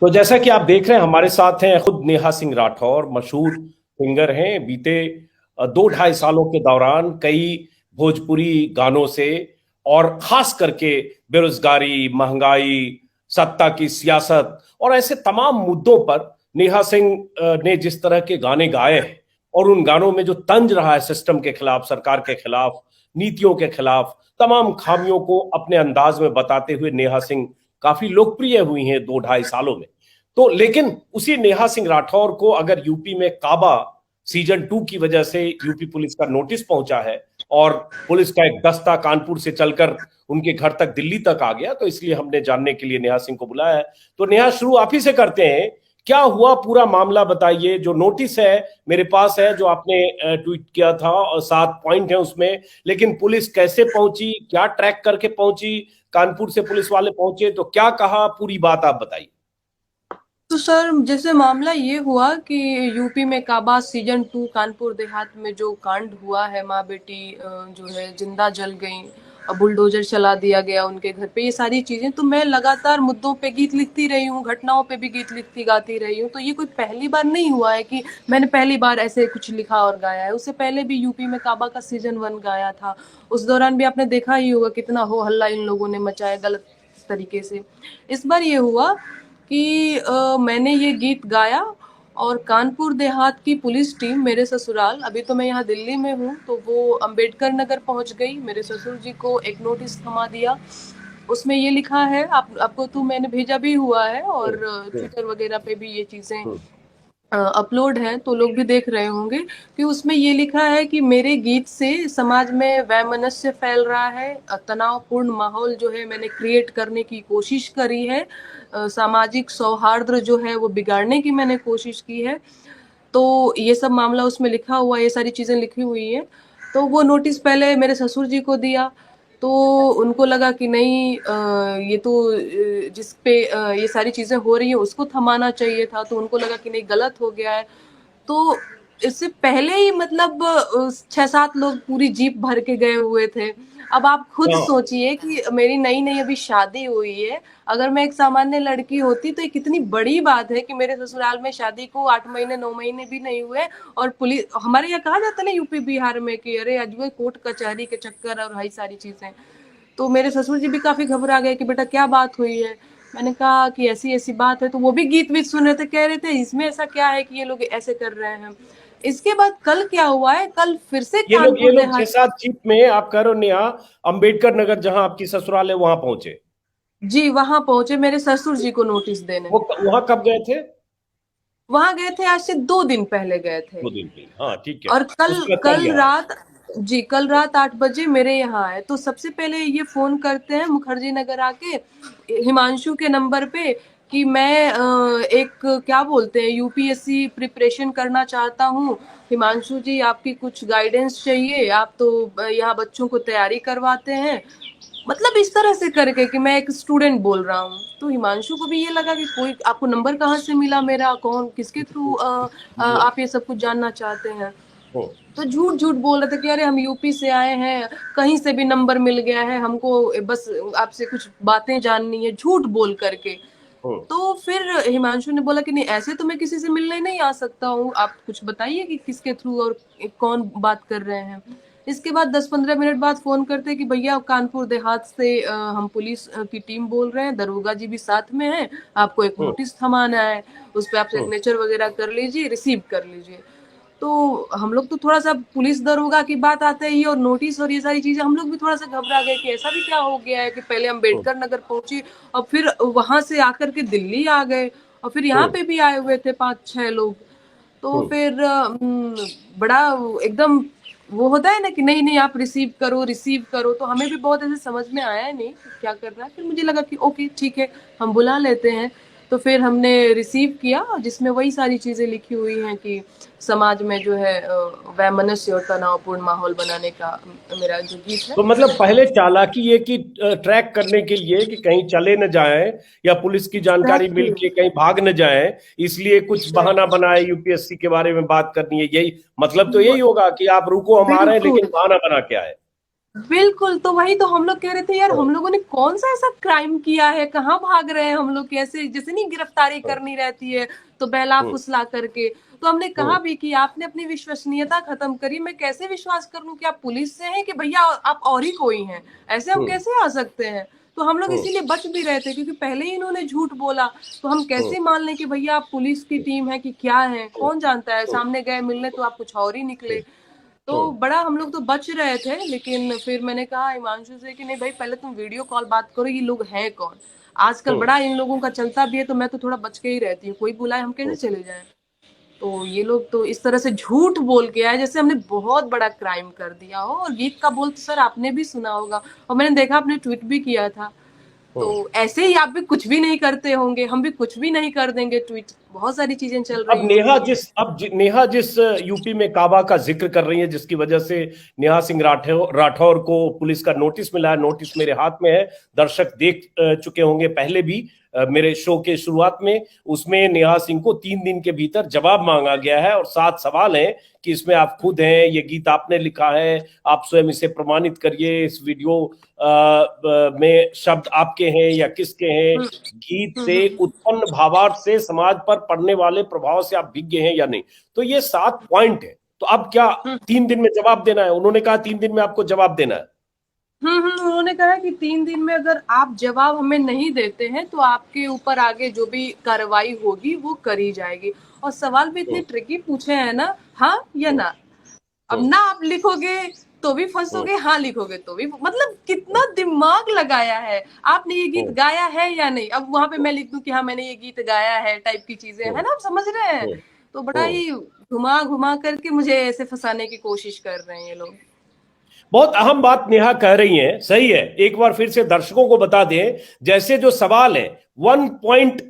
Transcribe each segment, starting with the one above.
तो जैसा कि आप देख रहे हैं, हमारे साथ हैं खुद नेहा सिंह राठौर, मशहूर सिंगर हैं। बीते 2-2.5 सालों के दौरान कई भोजपुरी गानों से और खास करके बेरोजगारी, महंगाई, सत्ता की सियासत और ऐसे तमाम मुद्दों पर नेहा सिंह ने जिस तरह के गाने गाए हैं और उन गानों में जो तंज रहा है सिस्टम के खिलाफ, सरकार के खिलाफ, नीतियों के खिलाफ, तमाम खामियों को अपने अंदाज में बताते हुए नेहा सिंह काफी लोकप्रिय हुई हैं 2-2.5 सालों में। तो लेकिन उसी नेहा सिंह राठौर को अगर यूपी में काबा सीजन 2 की वजह से यूपी पुलिस का नोटिस पहुंचा है और पुलिस का एक दस्ता कानपुर से चलकर उनके घर तक, दिल्ली तक आ गया, तो इसलिए हमने जानने के लिए नेहा सिंह को बुलाया है। तो नेहा, शुरू आप ही से करते हैं। क्या हुआ, पूरा मामला बताइए। जो नोटिस है मेरे पास है, जो आपने ट्वीट किया था, और 7 पॉइंट है उसमें, लेकिन पुलिस कैसे पहुंची, क्या ट्रैक करके पहुंची, कानपुर से पुलिस वाले पहुंचे तो क्या कहा, पूरी बात आप बताइए। तो सर, जैसे मामला ये हुआ कि यूपी में काबा सीजन 2 कानपुर देहात में जो कांड हुआ है, माँ बेटी जो है जिंदा जल गई, बुलडोजर चला दिया गया उनके घर पे, ये सारी चीजें, तो मैं लगातार मुद्दों पे गीत लिखती रही हूँ, घटनाओं पे भी गीत लिखती गाती रही हूँ। तो ये कोई पहली बार नहीं हुआ है कि मैंने पहली बार ऐसे कुछ लिखा और गाया है। उससे पहले भी यूपी में काबा का सीजन 1 गाया था। उस दौरान भी आपने देखा ही होगा कितना हो हल्ला इन लोगों ने मचाया गलत तरीके से। इस बार ये हुआ कि मैंने ये गीत गाया और कानपुर देहात की पुलिस टीम मेरे ससुराल, अभी तो मैं यहाँ दिल्ली में हूँ, तो वो अंबेडकर नगर पहुँच गई। मेरे ससुर जी को एक नोटिस थमा दिया। उसमें ये लिखा है, आपको तो मैंने भेजा भी हुआ है और ट्विटर वगैरह पे भी ये चीजें अपलोड है, तो लोग भी देख रहे होंगे कि उसमें ये लिखा है कि मेरे गीत से समाज में वैमनस्य फैल रहा है, तनावपूर्ण माहौल जो है मैंने क्रिएट करने की कोशिश करी है, सामाजिक सौहार्द जो है वो बिगाड़ने की मैंने कोशिश की है। तो ये सब मामला उसमें लिखा हुआ, ये सारी चीजें लिखी हुई है। तो वो नोटिस पहले मेरे ससुर जी को दिया, तो उनको लगा कि नहीं, ये तो जिस पे ये सारी चीजें हो रही है उसको थमाना चाहिए था, तो उनको लगा कि नहीं, गलत हो गया है। तो इससे पहले ही मतलब 6-7 लोग पूरी जीप भर के गए हुए थे। अब आप खुद हाँ, सोचिए कि मेरी नई नई अभी शादी हुई है, अगर मैं एक सामान्य लड़की होती तो ये कितनी बड़ी बात है कि मेरे ससुराल में शादी को 8 महीने 9 महीने भी नहीं हुए और पुलिस, हमारे यहाँ कहा जाता है ना यूपी बिहार में कि अरे अजय कोर्ट कचहरी के चक्कर और हाई सारी चीजें। तो मेरे ससुर जी भी काफी घबरा गए कि बेटा क्या बात हुई है। मैंने कहा कि ऐसी ऐसी बात है, तो वो भी गीत वीत सुन रहे थे, कह रहे थे इसमें ऐसा क्या है कि ये लोग ऐसे कर रहे हैं। इसके बाद कल क्या हुआ है, कल फिर से ये कानपुर लोग छह देहात, सात जीप में, आप कह रहे हो नेहा, अंबेडकर नगर जहां आपकी ससुराल है वहां पहुंचे? जी वहां पहुंचे मेरे ससुर जी को नोटिस देने। वो वहां कब गए थे? वहां गए थे, आज से 2 दिन पहले गए थे। 2 दिन पहले, हाँ ठीक है। और कल उसके बाद कल कल यहाँ। रात, जी कल रात 8 बजे मेरे यहाँ आए। तो सबसे पहले ये फोन करते हैं मुखर्जी नगर आके हिमांशु के नंबर पे कि मैं एक क्या बोलते हैं यूपीएससी प्रिपरेशन करना चाहता हूँ, हिमांशु जी आपकी कुछ गाइडेंस चाहिए, आप तो यहाँ बच्चों को तैयारी करवाते हैं, मतलब इस तरह से करके कि मैं एक स्टूडेंट बोल रहा हूँ। तो हिमांशु को भी ये लगा कि कोई आपको नंबर कहाँ से मिला मेरा, कौन किसके थ्रू हम्म, आप ये सब कुछ जानना चाहते हैं। हम्म, तो झूठ झूठ बोल रहे थे कि अरे हम यूपी से आए हैं, कहीं से भी नंबर मिल गया है हमको, बस आपसे कुछ बातें जाननी है, झूठ बोल करके। हम्म, तो फिर हिमांशु ने बोला कि नहीं, ऐसे तो मैं किसी से मिलने नहीं आ सकता हूँ, आप कुछ बताइए कि किसके थ्रू और कौन बात कर रहे हैं। इसके बाद 10-15 मिनट बाद फोन करते कि भैया कानपुर देहात से हम पुलिस की टीम बोल रहे हैं, दरोगा जी भी साथ में हैं, आपको एक हम्म, नोटिस थमाना है, उस पर आप हम्म, सिग्नेचर वगैरह कर लीजिए, रिसीव कर लीजिए। तो हम लोग तो थोड़ा सा, पुलिस दरोगा की बात आते ही और नोटिस और ये सारी चीजें, हम लोग भी थोड़ा सा घबरा गए कि ऐसा भी क्या हो गया है कि पहले हम्म, अम्बेडकर नगर पहुंचे और फिर वहां से आकर के दिल्ली आ गए और फिर यहाँ हम्म, पे भी आए हुए थे 5-6 लोग। तो हम्म, फिर बड़ा एकदम वो होता है ना कि नहीं नहीं आप रिसीव करो रिसीव करो, तो हमें भी बहुत ऐसे समझ में आया नहीं कि क्या करना है। फिर मुझे लगा कि ओके ठीक है, हम बुला लेते हैं। तो फिर हमने रिसीव किया, जिसमें वही सारी चीजें लिखी हुई हैं कि समाज में जो है वैमनस्य और तनावपूर्ण माहौल बनाने का मेरा जो गीत है। तो मतलब पहले चालाकी ये कि ट्रैक करने के लिए कि कहीं चले न जाएं या पुलिस की जानकारी मिल एग्जैक्टली, के कहीं भाग न जाएं, इसलिए कुछ बहाना एग्जैक्टली, बनाए यूपीएससी के बारे में बात करनी है, यही मतलब तो यही होगा कि आप रुको हम आ रहे हैं, लेकिन बिल्कुल बहाना बना के आए। बिल्कुल, तो वही तो हम लोग कह रहे थे यार हम लोगों ने कौन सा ऐसा क्राइम किया है, कहाँ भाग रहे हैं हम लोग, कैसे जैसे नहीं गिरफ्तारी करनी रहती है तो बहला हम्म, फुसला करके। तो हमने कहा हम्म, भी कि आपने अपनी विश्वसनीयता खत्म करी, मैं कैसे विश्वास कर लूं कि आप पुलिस से हैं कि भैया आप और ही कोई हैं, ऐसे हम हम्म, कैसे आ सकते हैं। तो हम लोग हम्म, इसीलिए बच भी रहे थे क्योंकि पहले ही इन्होंने झूठ बोला, तो हम हम्म, कैसे मान लें कि भैया आप पुलिस की टीम है कि क्या है, हम्म, कौन जानता है, हम्म, सामने गए मिलने तो आप कुछ और ही निकले। हम्म, तो हम्म, बड़ा हम लोग तो बच रहे थे, लेकिन फिर मैंने कहा हिमांशु से कि नहीं भाई पहले तुम वीडियो कॉल बात करो, ये लोग हैं कौन। आजकल हम्म, बड़ा इन लोगों का चलता भी है, तो मैं तो थोड़ा बच के ही रहती हूँ, कोई बुलाए हम कैसे हम्म, चले जाएं। तो ये लोग तो इस तरह से झूठ बोल के आए जैसे हमने बहुत बड़ा क्राइम कर दिया हो। और गीत का बोल तो सर आपने भी सुना होगा, और मैंने देखा आपने ट्वीट भी किया था। तो हम्म। ऐसे ही आप भी कुछ भी नहीं करते होंगे, हम भी कुछ भी नहीं कर देंगे ट्वीट, बहुत सारी चीजें चल रही अब यूपी में। नेहा जिस यूपी में काबा का जिक्र कर रही है, जिसकी वजह से नेहा सिंह राठौर को पुलिस का नोटिस मिला है, नोटिस मेरे हाथ में है, दर्शक देख चुके होंगे पहले भी मेरे शो के शुरुआत में। उसमें नेहा सिंह को 3 दिन के भीतर जवाब मांगा गया है और 7 सवाल हैं कि इसमें आप खुद हैं, ये गीत आपने लिखा है, आप स्वयं इसे प्रमाणित करिए, इस वीडियो में शब्द आपके हैं या किसके हैं, हम्म गीत हम्म से हम्म उत्पन्न भावार्थ से समाज पर पड़ने वाले प्रभाव से आप विज्ञ हैं या नहीं। तो ये 7 पॉइंट है। तो अब क्या हम्म 3 दिन में जवाब देना है? उन्होंने कहा 3 दिन में आपको जवाब देना है। उन्होंने कहा कि 3 दिन में अगर आप जवाब हमें नहीं देते हैं तो आपके ऊपर आगे जो भी कार्रवाई होगी वो करी जाएगी। और सवाल भी इतने हम्म, ट्रिकी पूछे हैं ना, हाँ या हम्म, ना। अब हम्म, ना आप लिखोगे तो भी हम्म, फंसोगे, हाँ लिखोगे तो भी, मतलब कितना दिमाग लगाया है। आपने ये गीत हम्म, गाया है या नहीं, अब वहां पे मैं लिख दूं कि हाँ मैंने ये गीत गाया है टाइप की चीजें हम्म, है ना, आप समझ रहे हैं। हम्म, तो बड़ा हम्म। ही घुमा घुमा करके मुझे ऐसे फंसाने की कोशिश कर रहे हैं ये लोग। बहुत अहम बात नेहा कह रही हैं, सही है। एक बार फिर से दर्शकों को बता दें, जैसे जो सवाल है 1 पॉइंट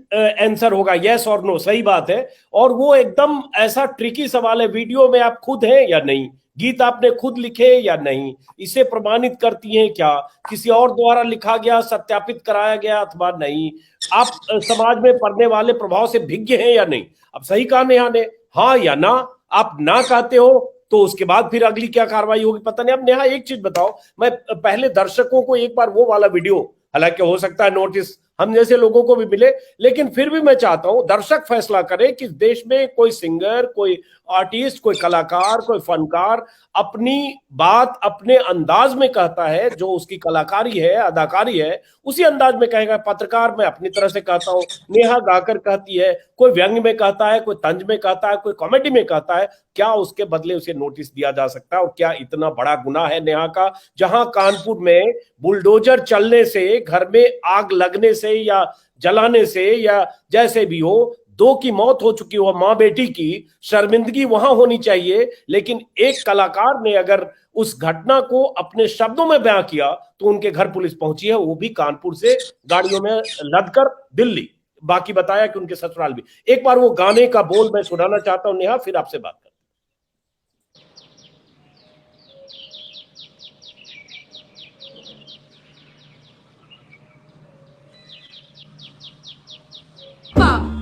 आंसर होगा, यस और नो, सही बात है। और वो एकदम ऐसा ट्रिकी सवाल है, वीडियो में आप खुद हैं या नहीं, गीत आपने खुद लिखे या नहीं, इसे प्रमाणित करती हैं क्या, किसी और द्वारा लिखा गया सत्यापित कराया गया अथवा नहीं, आप समाज में पड़ने वाले प्रभाव से भिज्ञ हैं या नहीं। अब सही कहा नेहा ने, हाँ या ना। आप ना कहते हो तो उसके बाद फिर अगली क्या कार्रवाई होगी पता नहीं। अब नेहा एक चीज बताओ, मैं पहले दर्शकों को एक बार वो वाला वीडियो, हालांकि हो सकता है नोटिस हम जैसे लोगों को भी मिले, लेकिन फिर भी मैं चाहता हूं दर्शक फैसला करे कि देश में कोई सिंगर, कोई आर्टिस्ट, कोई कलाकार, कोई फनकार अपनी बात अपने अंदाज में कहता है, जो उसकी कलाकारी है, अदाकारी है, उसी अंदाज में कहेगा। पत्रकार मैं अपनी तरह से कहता हूं, नेहा गाकर कहती है, कोई व्यंग में कहता है, कोई तंज में कहता है, कोई कॉमेडी में कहता है, क्या उसके बदले उसे नोटिस दिया जा सकता है? और क्या इतना बड़ा गुनाह है नेहा का? जहां कानपुर में बुलडोजर चलने से, घर में आग लगने से या जलाने से या जैसे भी हो, 2 की मौत हो चुकी हो, मां बेटी की, शर्मिंदगी वहां होनी चाहिए। लेकिन एक कलाकार ने अगर उस घटना को अपने शब्दों में बयां किया तो उनके घर पुलिस पहुंची है, वो भी कानपुर से गाड़ियों में लदकर दिल्ली। बाकी बताया कि उनके ससुराल भी। एक बार वो गाने का बोल मैं सुनाना चाहता हूं नेहा, फिर आपसे बात।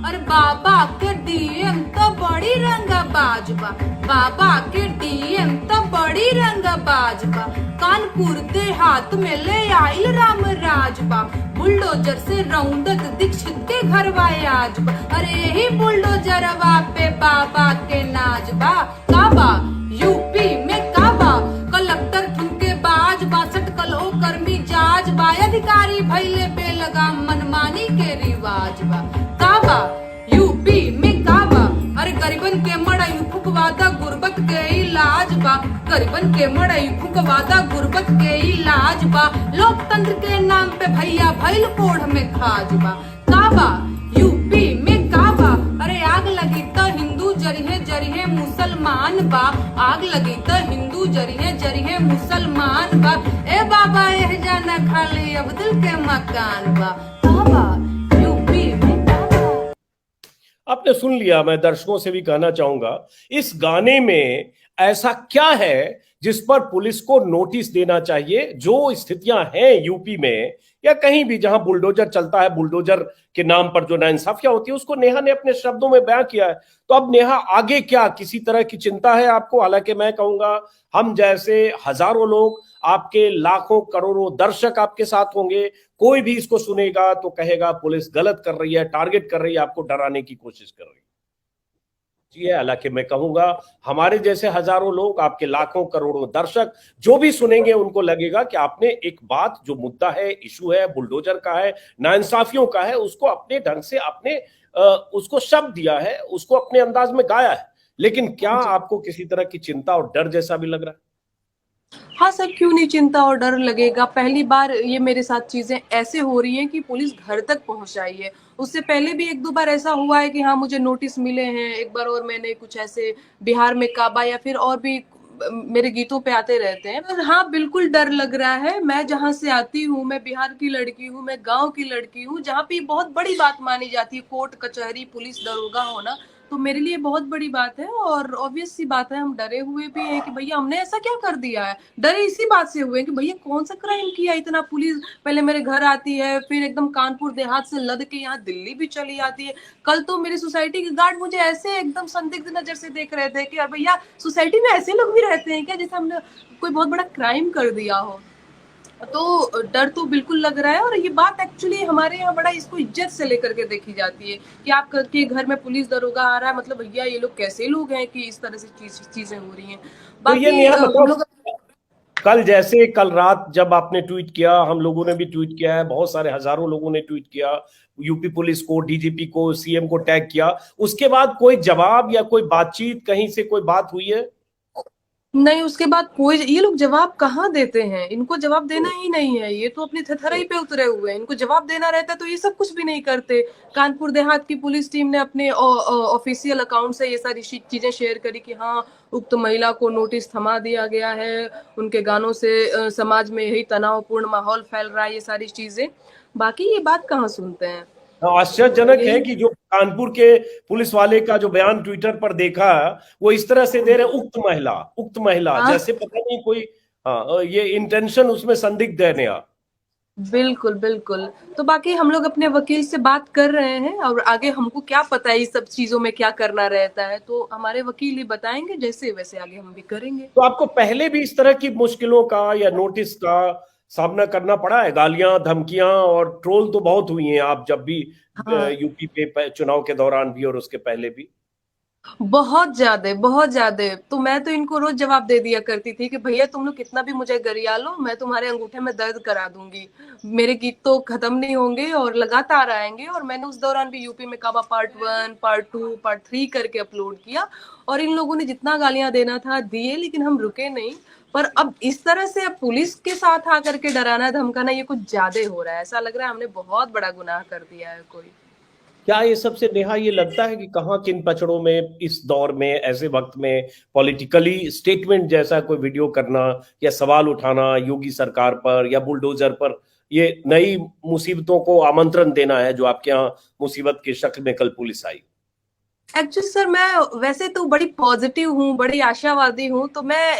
और बाबा के डीएम तो बड़ी रंगबाज बा, बाबा के डीएम तो बड़ी रंगबाज बा। कानपुर देहात में ले आइल राम राज बा, बुलडोजर से रौंदत दीक्षित के घर आज बा। अरे यही बुलडोजरवा पे बाबा के नाज बा। काबा यूपी में काबा कलेक्टर ठुमके बाज बा, सटकल ओ कर्मी जाज बा, अधिकारी भैले बेलगाम मनमानी के रिवाज बा। काबा यूपी में काबा, अरे गरीबन के मड़ई फुकवादा गुर्बत के इलाज बा, गरीबन के मड़ई फुकवादा गुर्बत के इलाज बा। लोकतंत्र के नाम पे भैया भैल कोढ़ में खाज बा। काबा यूपी में काबा, अरे आग लगी तो हिंदू जरिहे जरिहे मुसलमान बा, आग लगी तो हिंदू जरिहे जरिहे मुसलमान बा। ए बाबा एह जाना खाली अब्दुल के मकान बा। काबा यूपी में काबा। आपने सुन लिया। मैं दर्शकों से भी कहना चाहूंगा, इस गाने में ऐसा क्या है जिस पर पुलिस को नोटिस देना चाहिए? जो स्थितियां हैं यूपी में या कहीं भी जहां बुलडोजर चलता है, बुलडोजर के नाम पर जो नाइंसाफियां होती है, उसको नेहा ने अपने शब्दों में बयां किया है। तो अब नेहा आगे क्या किसी तरह की चिंता है आपको? हालांकि मैं कहूंगा हम जैसे हजारों लोग आपके लाखों करोड़ों दर्शक आपके साथ होंगे। कोई भी इसको सुनेगा तो कहेगा पुलिस गलत कर रही है, टारगेट कर रही है, आपको डराने की कोशिश कर रही है। जी है, हालांकि मैं कहूंगा हमारे जैसे हजारों लोग, आपके लाखों करोड़ों दर्शक जो भी सुनेंगे उनको लगेगा कि आपने एक बात, जो मुद्दा है, इशू है, बुलडोजर का है, नाइंसाफियों का है, उसको अपने ढंग से आपने उसको शब्द दिया है, उसको अपने अंदाज में गाया है। लेकिन क्या आपको किसी तरह की चिंता और डर जैसा भी लग रहा है? हाँ सर, क्यों नहीं चिंता और डर लगेगा। पहली बार ये मेरे साथ चीजें ऐसे हो रही हैं कि पुलिस घर तक पहुंच आई है। उससे पहले भी एक दो बार ऐसा हुआ है कि हाँ मुझे नोटिस मिले हैं। एक बार और मैंने कुछ ऐसे बिहार में काबा या फिर और भी मेरे गीतों पे आते रहते हैं। पर हाँ बिल्कुल डर लग रहा है। मैं जहाँ से आती हूँ, मैं बिहार की लड़की हूँ, मैं गांव की लड़की हूँ, जहाँ पे बहुत बड़ी बात मानी जाती है कोर्ट कचहरी पुलिस दरोगा होना। तो मेरे लिए बहुत बड़ी बात है और ऑब्वियस सी बात है, हम डरे हुए भी हैं कि भैया हमने ऐसा क्या कर दिया है। डरे इसी बात से हुए कि भैया कौन सा क्राइम किया इतना। पुलिस पहले मेरे घर आती है, फिर एकदम कानपुर देहात से लद के यहाँ दिल्ली भी चली आती है। कल तो मेरी सोसाइटी के गार्ड मुझे ऐसे एकदम संदिग्ध नजर से देख रहे थे कि यार भैया सोसाइटी में ऐसे लोग भी रहते हैं क्या, जैसे हमने कोई बहुत बड़ा क्राइम कर दिया हो। तो डर तो बिल्कुल लग रहा है। और ये बात एक्चुअली हमारे यहाँ बड़ा इसको इज्जत से लेकर के देखी जाती है कि आपके घर में पुलिस दरोगा आ रहा है, मतलब भैया ये लोग कैसे लोग हैं कि इस तरह से चीजें हो रही हैं। तो ये बाकी नेहा हम मतलब लोग कल रात जब आपने ट्वीट किया, हम लोगों ने भी ट्वीट किया है, बहुत सारे हजारों लोगों ने ट्वीट किया, यूपी पुलिस को, डीजीपी को, सीएम को टैग किया, उसके बाद कोई जवाब या कोई बातचीत, कहीं से कोई बात हुई है? नहीं, उसके बाद कोई, ये लोग जवाब कहाँ देते हैं। इनको जवाब देना ही नहीं है। ये तो अपनी थथरई पे उतरे हुए हैं। इनको जवाब देना रहता है तो ये सब कुछ भी नहीं करते। कानपुर देहात की पुलिस टीम ने अपने ऑफिशियल अकाउंट से ये सारी चीजें शेयर करी कि हाँ उक्त महिला को नोटिस थमा दिया गया है। उनके गानों से समाज में यही तनावपूर्ण माहौल फैल रहा है, ये सारी चीजें। बाकी ये बात कहाँ सुनते हैं। आश्चर्यजनक है यही कि जो कानपुर के पुलिस वाले का जो बयान ट्विटर पर देखा, वो इस तरह से दे रहे, उक्त महिला, हाँ जैसे पता नहीं कोई, हाँ, ये इंटेंशन उसमें संदिग्ध है नेहा। बिल्कुल बिल्कुल। तो बाकी हम लोग अपने वकील से बात कर रहे हैं और आगे हमको क्या पता है इस सब चीजों में क्या करना रहता है। तो हमारे वकील ही बताएंगे, जैसे वैसे आगे हम भी करेंगे। तो आपको पहले भी इस तरह की मुश्किलों का या नोटिस का सामना करना पड़ा है? गालियां, धमकियां और ट्रोल तो बहुत हुई हैं, आप जब भी हाँ यूपी पे चुनाव के दौरान भी और उसके पहले भी। बहुत ज्यादा बहुत ज्यादा। तो मैं तो इनको रोज जवाब दे दिया करती थी कि भैया तुम लोग कितना भी मुझे गरिया लो, मैं तुम्हारे अंगूठे में दर्द करा दूंगी। मेरे गीत तो खत्म नहीं होंगे और लगातार आएंगे। और मैंने उस दौरान भी यूपी में काबा पार्ट 1 पार्ट 2 पार्ट 3 करके अपलोड किया। और इन लोगों ने जितना गालियां देना था दिए, लेकिन हम रुके नहीं। पर अब इस तरह से अब पुलिस के साथ आकर के डराना धमकाना ये कुछ ज्यादा हो रहा है। ऐसा लग रहा है हमने बहुत बड़ा गुनाह कर दिया है कोई। क्या ये सबसे नेहा ये लगता है कि कहाँ किन पचड़ों में इस दौर में, ऐसे वक्त में पॉलिटिकली स्टेटमेंट जैसा कोई वीडियो करना या सवाल उठाना योगी सरकार पर या बुलडोजर पर, ये नई मुसीबतों को आमंत्रण देना है जो आपके यहाँ मुसीबत की शक्ल में कल पुलिस आई? एक्चुअली सर मैं वैसे तो बड़ी पॉजिटिव हूँ, बड़ी आशावादी हूँ। तो मैं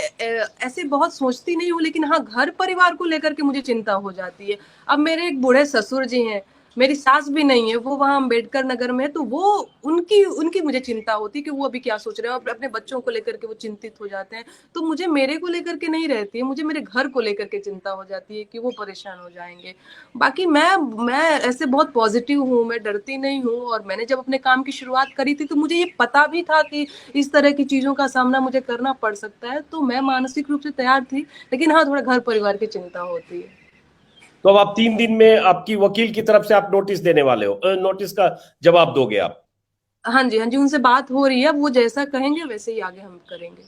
ऐसे बहुत सोचती नहीं हूँ, लेकिन हाँ घर परिवार को लेकर के मुझे चिंता हो जाती है। अब मेरे एक बूढ़े ससुर जी हैं, मेरी सास भी नहीं है, वो वहाँ अम्बेडकर नगर में है। तो वो उनकी उनकी मुझे चिंता होती है कि वो अभी क्या सोच रहे हैं। और अपने बच्चों को लेकर के वो चिंतित हो जाते हैं। तो मुझे मेरे को लेकर के नहीं रहती है, मुझे मेरे घर को लेकर के चिंता हो जाती है कि वो परेशान हो जाएंगे। बाकी मैं ऐसे बहुत पॉजिटिव हूँ, मैं डरती नहीं हूँ। और मैंने जब अपने काम की शुरुआत करी थी तो मुझे ये पता भी था कि इस तरह की चीजों का सामना मुझे करना पड़ सकता है। तो मैं मानसिक रूप से तैयार थी। लेकिन हाँ थोड़ा घर परिवार की चिंता होती है। तो अब आप 3 दिन में आपकी वकील की तरफ से आप नोटिस देने वाले हो, नोटिस का जवाब दोगे आप? हाँ जी हाँ जी, उनसे बात हो रही है। वो जैसा कहेंगे वैसे ही आगे हम करेंगे।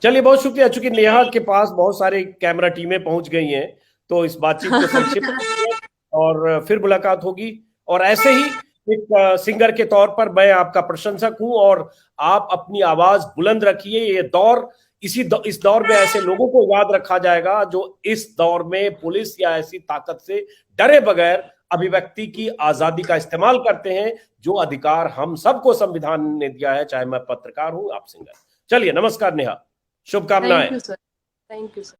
चलिए, बहुत शुक्रिया। चूंकि नेहा के पास बहुत सारे कैमरा टीमें पहुंच गई हैं, तो इस बातचीत को संक्षिप्त करें और फिर मुलाकात होगी। और ऐसे ही एक सिंगर के तौर पर मैं आपका प्रशंसक हूं और आप अपनी आवाज बुलंद रखिए। ये दौर, इस दौर में ऐसे लोगों को याद रखा जाएगा जो इस दौर में पुलिस या ऐसी ताकत से डरे बगैर अभिव्यक्ति की आजादी का इस्तेमाल करते हैं, जो अधिकार हम सबको संविधान ने दिया है, चाहे मैं पत्रकार हूं, आप सिंगर। चलिए, नमस्कार नेहा, शुभकामनाएं। Thank you sir. Thank you sir.